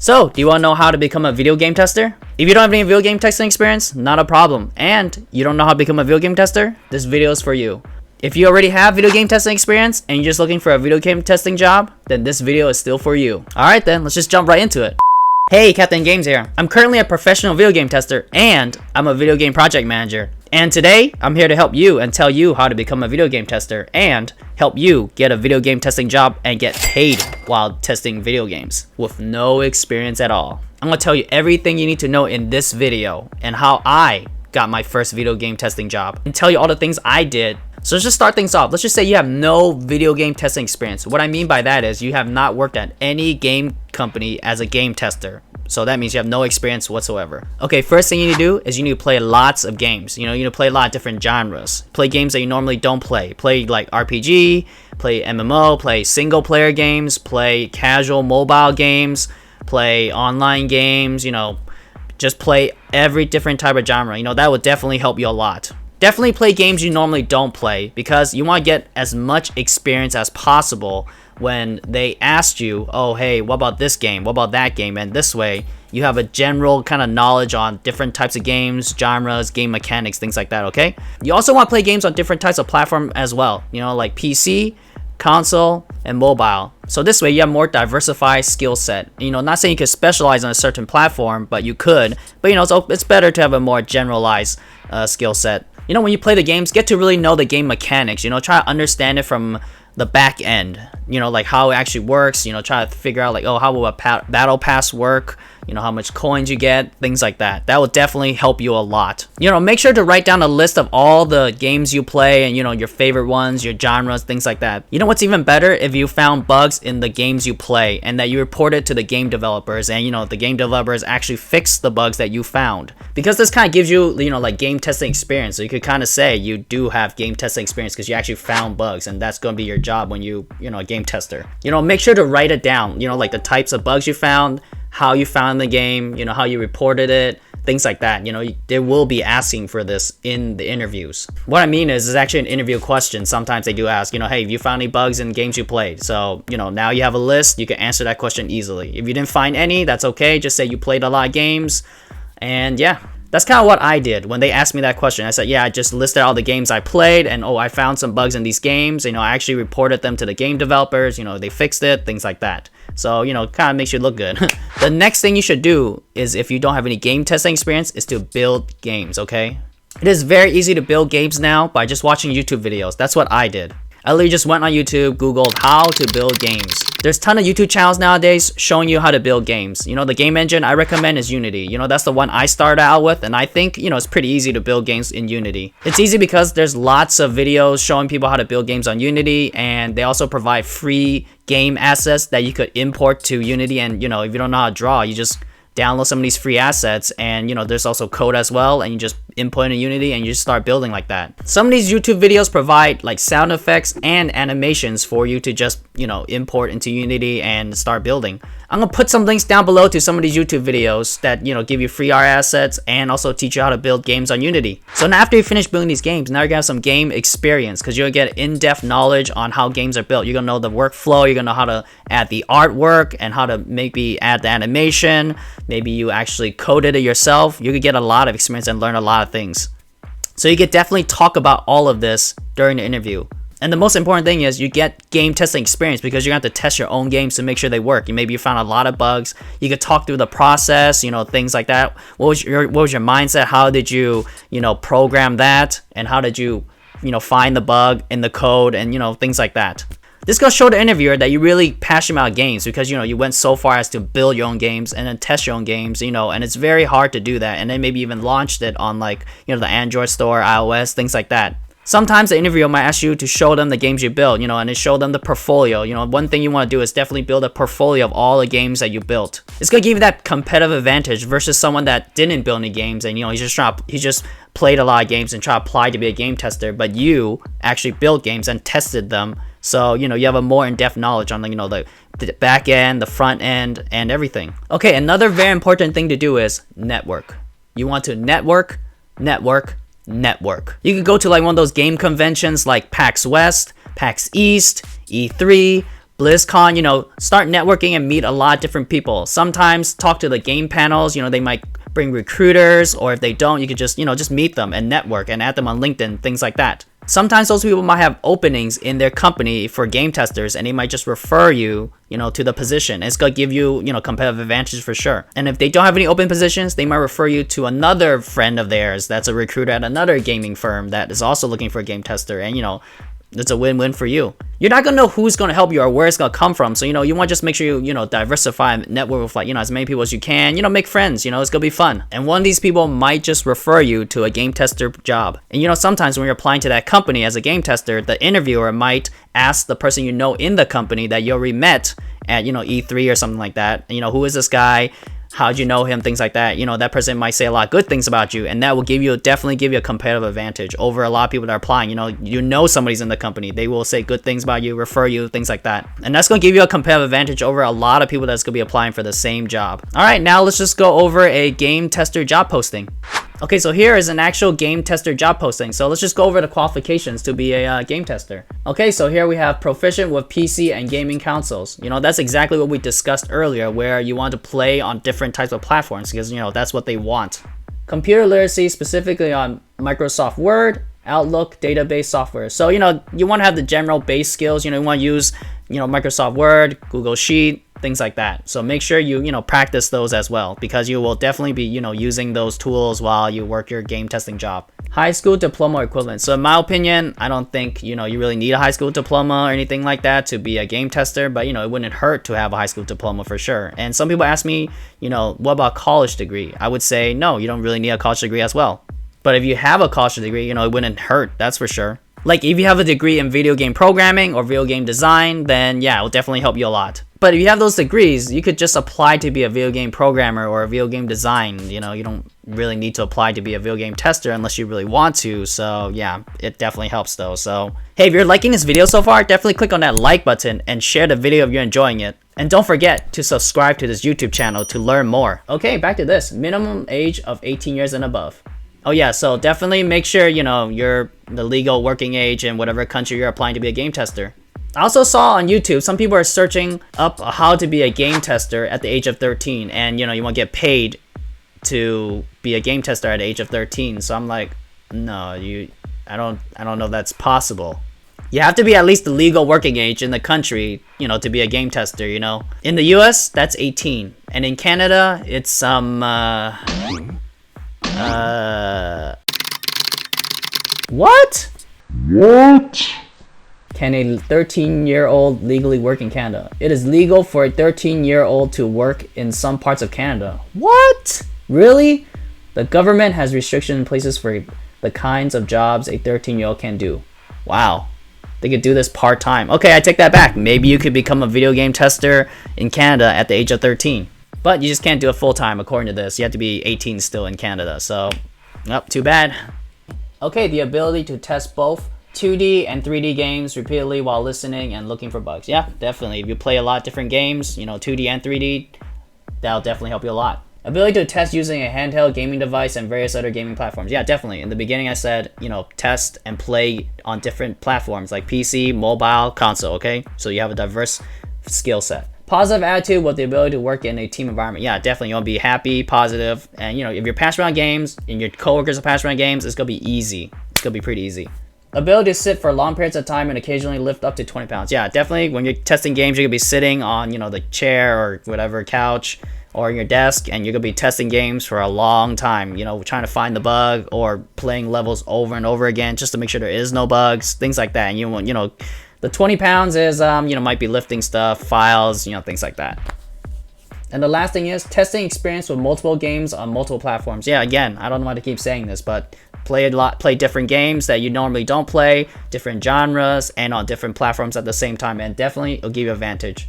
So, do you want to know how to become a video game tester? If you don't have any video game testing experience, not a problem. And you don't know how to become a video game tester, this video is for you. If you already have video game testing experience and you're just looking for a video game testing job, then this video is still for you. Alright then, let's just jump right into it. Hey, Captain Games here. I'm currently a professional video game tester and I'm a video game project manager. And today, I'm here to help you and tell you how to become a video game tester and help you get a video game testing job and get paid while testing video games with no experience at all. I'm going to tell you everything you need to know in this video and how I got my first video game testing job and tell you all the things I did. So let's just start things off. Let's just say you have no video game testing experience. What I mean by that is you have not worked at any game company as a game tester. So that means you have no experience whatsoever. Okay, first thing you need to do is you need to play lots of games. You need to play a lot of different genres. Play games that you normally don't play. Play like RPG, play MMO, play single player games, play casual mobile games, play online games, just play every different type of genre. That would definitely help you a lot. Definitely play games you normally don't play because you want to get as much experience as possible when they ask you, oh hey, what about this game, what about that game, and this way you have a general kind of knowledge on different types of games, genres, game mechanics, things like that. Okay, you also want to play games on different types of platform as well, like PC, console, and mobile. So this way you have more diversified skill set. Not saying you could specialize on a certain platform, but you could. But so it's better to have a more generalized skill set. When you play the games, get to really know the game mechanics. Try to understand it from the back end. Like how it actually works. Try to figure out like, oh, how will a battle pass work? How much coins you get, things like that. That will definitely help you a lot. Make sure to write down a list of all the games you play and your favorite ones, your genres, things like that. What's even better? If you found bugs in the games you play and that you report it to the game developers and the game developers actually fix the bugs that you found. Because this kind of gives you like game testing experience. So you could kind of say you do have game testing experience because you actually found bugs, and that's going to be your job when you a game tester. Make sure to write it down, like the types of bugs you found, how you found the game, how you reported it, things like that. They will be asking for this in the interviews. What I mean is, it's actually an interview question. Sometimes they do ask, hey, have you found any bugs in games you played? So, now you have a list, you can answer that question easily. If you didn't find any, that's okay. Just say you played a lot of games. And yeah, that's kind of what I did when they asked me that question. I said, yeah, I just listed all the games I played, and I found some bugs in these games. I actually reported them to the game developers. They fixed it, things like that. So, kind of makes you look good. The next thing you should do is, if you don't have any game testing experience, is to build games, okay? It is very easy to build games now by just watching YouTube videos. That's what I did. I literally just went on YouTube, Googled how to build games. There's a ton of YouTube channels nowadays showing you how to build games. The game engine I recommend is Unity. That's the one I started out with, and I think, it's pretty easy to build games in Unity. It's easy because there's lots of videos showing people how to build games on Unity, and they also provide free game assets that you could import to Unity. And, if you don't know how to draw, you just download some of these free assets, and there's also code as well, and you just input in Unity and you just start building like that. Some of these YouTube videos provide like sound effects and animations for you to just import into Unity and start building. I'm gonna put some links down below to some of these YouTube videos that give you free art assets and also teach you how to build games on Unity. So now after you finish building these games, now you're gonna have some game experience because you're gonna get in-depth knowledge on how games are built. You're gonna know the workflow, you're gonna know how to add the artwork and how to maybe add the animation. Maybe you actually coded it yourself. You could get a lot of experience and learn a lot of things. So you could definitely talk about all of this during the interview. And the most important thing is you get game testing experience because you're going to have to test your own games to make sure they work. Maybe you found a lot of bugs. You could talk through the process, things like that. What was your mindset? How did you, program that? And how did you, find the bug in the code and, things like that. This is going to show the interviewer that you're really passionate about games because, you went so far as to build your own games and then test your own games, and it's very hard to do that. And then maybe even launched it on the Android store, iOS, things like that. Sometimes the interviewer might ask you to show them the games you build, and then show them the portfolio. One thing you want to do is definitely build a portfolio of all the games that you built. It's going to give you that competitive advantage versus someone that didn't build any games and, he just played a lot of games and tried to apply to be a game tester, but you actually built games and tested them. So, you have a more in-depth knowledge on, the back end, the front end, and everything. Okay, another very important thing to do is network. You want to network. You could go to one of those game conventions like PAX West, PAX East, E3, BlizzCon, you know, start networking and meet a lot of different people. Sometimes talk to the game panels, you know, they might bring recruiters, or if they don't, you could just, you know, just meet them and network and add them on LinkedIn, things like that. Sometimes those people might have openings in their company for game testers, and they might just refer you, you know, to the position. It's gonna give you, you know, competitive advantage for sure. And if they don't have any open positions, they might refer you to another friend of theirs that's a recruiter at another gaming firm that is also looking for a game tester, and you know, it's a win-win for you. You're not gonna know who's gonna help you or where it's gonna come from, so you know, you want to just make sure you know, diversify and network with, like, you know, as many people as you can. You know, make friends. You know, it's gonna be fun. And one of these people might just refer you to a game tester job. And you know, sometimes when you're applying to that company as a game tester, the interviewer might ask the person you know in the company that you already met at, you know, E3 or something like that. You know, who is this guy? How'd you know him? Things like that. You know, that person might say a lot of good things about you, and that will definitely give you a competitive advantage over a lot of people that are applying. You know somebody's in the company. They will say good things about you, refer you, things like that. And that's going to give you a competitive advantage over a lot of people that's going to be applying for the same job. All right, now let's just go over a game tester job posting. Okay, so here is an actual game tester job posting. So let's just go over the qualifications to be a game tester. Okay, so here we have proficient with PC and gaming consoles. You know, that's exactly what we discussed earlier, where you want to play on different types of platforms because, you know, that's what they want. Computer literacy, specifically on Microsoft Word, Outlook, database software. So, you know, you want to have the general base skills. You know, you want to use, you know, Microsoft Word, Google Sheet, things like that. So make sure you know, practice those as well, because you will definitely be, you know, using those tools while you work your game testing job. High school diploma equivalent. So in my opinion, I don't think, you know, you really need a high school diploma or anything like that to be a game tester, but you know, it wouldn't hurt to have a high school diploma for sure. And some people ask me, you know, what about college degree? I would say no, you don't really need a college degree as well. But if you have a college degree, you know, it wouldn't hurt, that's for sure. Like if you have a degree in video game programming or video game design, then yeah, it will definitely help you a lot. But if you have those degrees, you could just apply to be a video game programmer or a video game design. You know, you don't really need to apply to be a video game tester unless you really want to. So yeah, it definitely helps though. So hey, if you're liking this video so far, definitely click on that like button and share the video if you're enjoying it. And don't forget to subscribe to this YouTube channel to learn more. Okay, back to this. Minimum age of 18 years and above. Oh yeah, so definitely make sure, you know, you're the legal working age in whatever country you're applying to be a game tester. I also saw on YouTube, some people are searching up how to be a game tester at the age of 13, and you know, you want to get paid to be a game tester at the age of 13. So I'm like, no, I don't know if that's possible. You have to be at least the legal working age in the country, you know, to be a game tester, you know. In the US, that's 18, and in Canada, it's what? Can a 13-year-old legally work in Canada? It is legal for a 13-year-old to work in some parts of Canada. What? Really? The government has restrictions in places for the kinds of jobs a 13-year-old can do. Wow. They could do this part-time. Okay, I take that back. Maybe you could become a video game tester in Canada at the age of 13. But you just can't do it full-time according to this. You have to be 18 still in Canada. So, oh, too bad. Okay, the ability to test both 2D and 3D games repeatedly while listening and looking for bugs. Yeah, definitely. If you play a lot of different games, you know, 2D and 3D, that'll definitely help you a lot. Ability to test using a handheld gaming device and various other gaming platforms. Yeah, definitely. In the beginning, I said, you know, test and play on different platforms like PC, mobile, console, okay? So you have a diverse skill set. Positive attitude with the ability to work in a team environment. Yeah, definitely. You want to be happy, positive, and you know, if you're passionate around games and your coworkers are passionate around games, it's going to be easy. It's going to be pretty easy. Ability to sit for long periods of time and occasionally lift up to 20 pounds. Yeah, definitely. When you're testing games, you're going to be sitting on, you know, the chair or whatever, couch or your desk, and you're going to be testing games for a long time, you know, trying to find the bug or playing levels over and over again just to make sure there is no bugs, things like that. And you want, you know, the 20 pounds is, you know, might be lifting stuff, files, you know, things like that. And the last thing is testing experience with multiple games on multiple platforms. Yeah, again, I don't know why to keep saying this, but play different games that you normally don't play, different genres, and on different platforms at the same time, and definitely it'll give you advantage.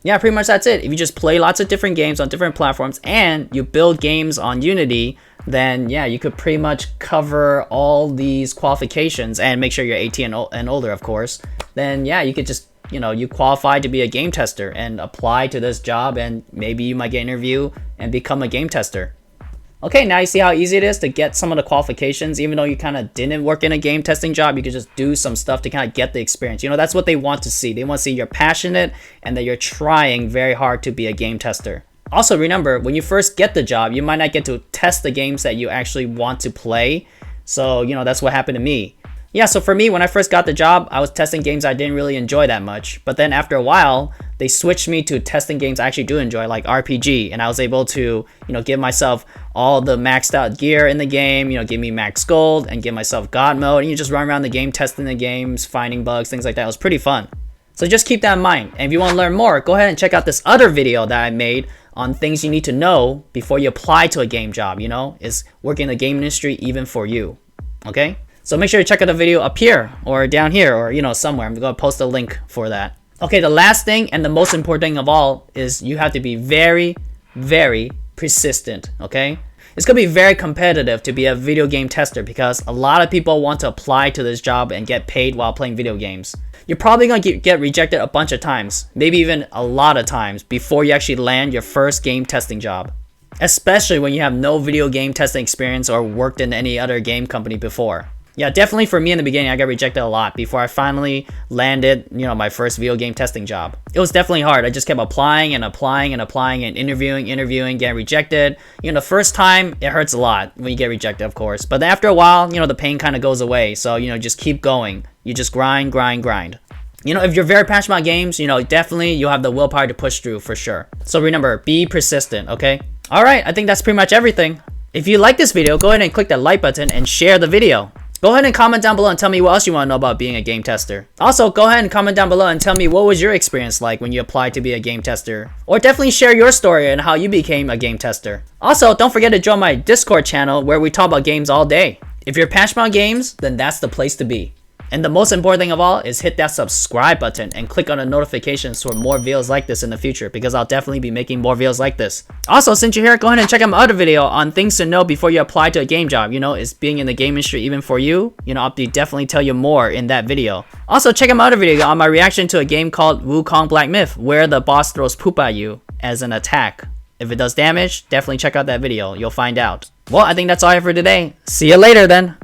Yeah, pretty much that's it. If you just play lots of different games on different platforms and you build games on Unity, then yeah, you could pretty much cover all these qualifications and make sure you're 18 and older, of course. Then yeah, you could just, you know, you qualify to be a game tester and apply to this job, and maybe you might get an interview and become a game tester. Okay, now you see how easy it is to get some of the qualifications. Even though you kind of didn't work in a game testing job, you could just do some stuff to kind of get the experience. You know, that's what they want to see. They want to see you're passionate and that you're trying very hard to be a game tester. Also, remember, when you first get the job, you might not get to test the games that you actually want to play. So, you know, that's what happened to me. Yeah, so for me, when I first got the job, I was testing games I didn't really enjoy that much. But then after a while, they switched me to testing games I actually do enjoy, like RPG. And I was able to, you know, give myself all the maxed out gear in the game, you know, give me max gold and give myself God mode. And you just run around the game, testing the games, finding bugs, things like that. It was pretty fun. So just keep that in mind. And if you want to learn more, go ahead and check out this other video that I made on things you need to know before you apply to a game job, you know, is working in the game industry even for you. Okay? So make sure to check out the video up here or down here or, you know, somewhere. I'm going to post a link for that. Okay, the last thing and the most important thing of all is you have to be very, very persistent, okay? It's going to be very competitive to be a video game tester because a lot of people want to apply to this job and get paid while playing video games. You're probably going to get rejected a bunch of times, maybe even a lot of times before you actually land your first game testing job. Especially when you have no video game testing experience or worked in any other game company before. Yeah, definitely for me in the beginning, I got rejected a lot before I finally landed, you know, my first video game testing job. It was definitely hard. I just kept applying and applying and applying and interviewing, getting rejected. You know, the first time, it hurts a lot when you get rejected, of course. But after a while, you know, the pain kind of goes away. So, you know, just keep going. You just grind. You know, if you're very passionate about games, you know, definitely you'll have the willpower to push through for sure. So remember, be persistent, okay? All right, I think that's pretty much everything. If you like this video, go ahead and click that like button and share the video. Go ahead and comment down below and tell me what else you want to know about being a game tester. Also, go ahead and comment down below and tell me what was your experience like when you applied to be a game tester. Or definitely share your story and how you became a game tester. Also, don't forget to join my Discord channel where we talk about games all day. If you're passionate about games, then that's the place to be. And the most important thing of all is hit that subscribe button and click on the notifications for more videos like this in the future because I'll definitely be making more videos like this. Also, since you're here, go ahead and check out my other video on things to know before you apply to a game job. You know, is being in the game industry even for you? You know, I'll definitely tell you more in that video. Also, check out my other video on my reaction to a game called Wukong Black Myth where the boss throws poop at you as an attack. If it does damage, definitely check out that video. You'll find out. Well, I think that's all I have for today. See you later then.